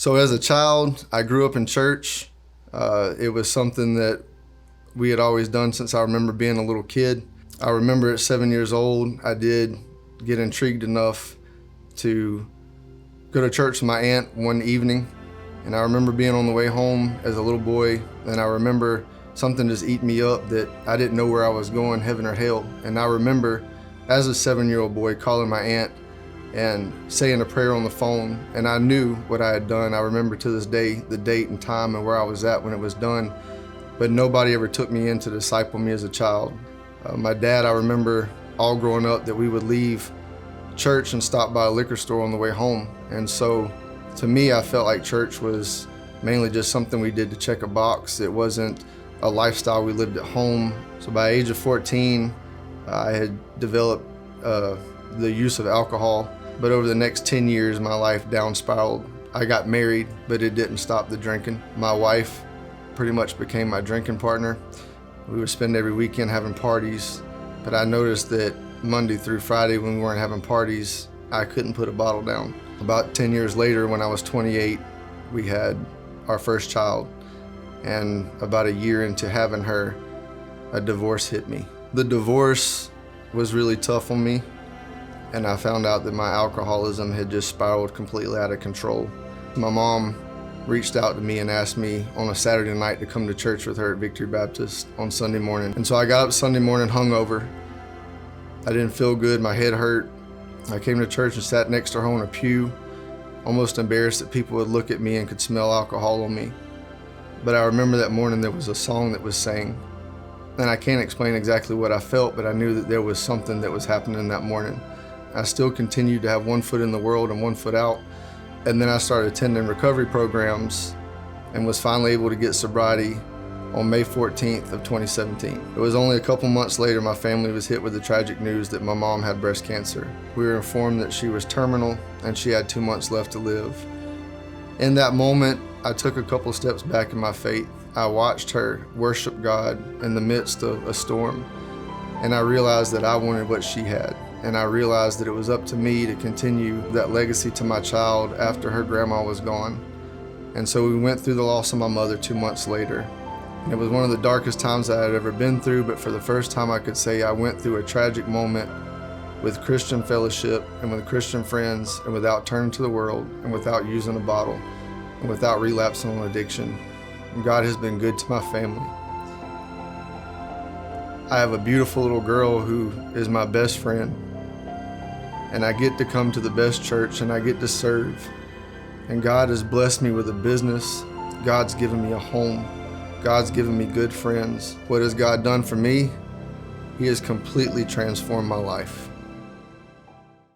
So as a child, I grew up in church. It was something that we had always done since I remember being a little kid. I remember at 7 years old, I did get intrigued enough to go to church with my aunt one evening. And I remember being on the way home as a little boy, and I remember something just eating me up that I didn't know where I was going, heaven or hell. And I remember as a 7-year-old boy calling my aunt and saying a prayer on the phone, and I knew what I had done. I remember to this day the date and time and where I was at when it was done, but nobody ever took me in to disciple me as a child. My dad, I remember all growing up that we would leave church and stop by a liquor store on the way home. And so to me, I felt like church was mainly just something we did to check a box. It wasn't a lifestyle we lived at home. So by age of 14, I had developed the use of alcohol. But over the next 10 years, my life down spiraled. I got married, but it didn't stop the drinking. My wife pretty much became my drinking partner. We would spend every weekend having parties, but I noticed that Monday through Friday when we weren't having parties, I couldn't put a bottle down. About 10 years later, when I was 28, we had our first child. And about a year into having her, a divorce hit me. The divorce was really tough on me, and I found out that my alcoholism had just spiraled completely out of control. My mom reached out to me and asked me on a Saturday night to come to church with her at Victory Baptist on Sunday morning. And so I got up Sunday morning hungover. I didn't feel good, my head hurt. I came to church and sat next to her on a pew, almost embarrassed that people would look at me and could smell alcohol on me. But I remember that morning there was a song that was sang. And I can't explain exactly what I felt, but I knew that there was something that was happening that morning. I still continued to have one foot in the world and one foot out. And then I started attending recovery programs and was finally able to get sobriety on May 14th of 2017. It was only a couple months later my family was hit with the tragic news that my mom had breast cancer. We were informed that she was terminal and she had 2 months left to live. In that moment, I took a couple steps back in my faith. I watched her worship God in the midst of a storm, and I realized that I wanted what she had. And I realized that it was up to me to continue that legacy to my child after her grandma was gone. And so we went through the loss of my mother 2 months later. And it was one of the darkest times I had ever been through, but for the first time I could say I went through a tragic moment with Christian fellowship and with Christian friends, and without turning to the world, and without using a bottle, and without relapsing on addiction. And God has been good to my family. I have a beautiful little girl who is my best friend. And I get to come to the best church and I get to serve. And God has blessed me with a business. God's given me a home. God's given me good friends. What has God done for me? He has completely transformed my life.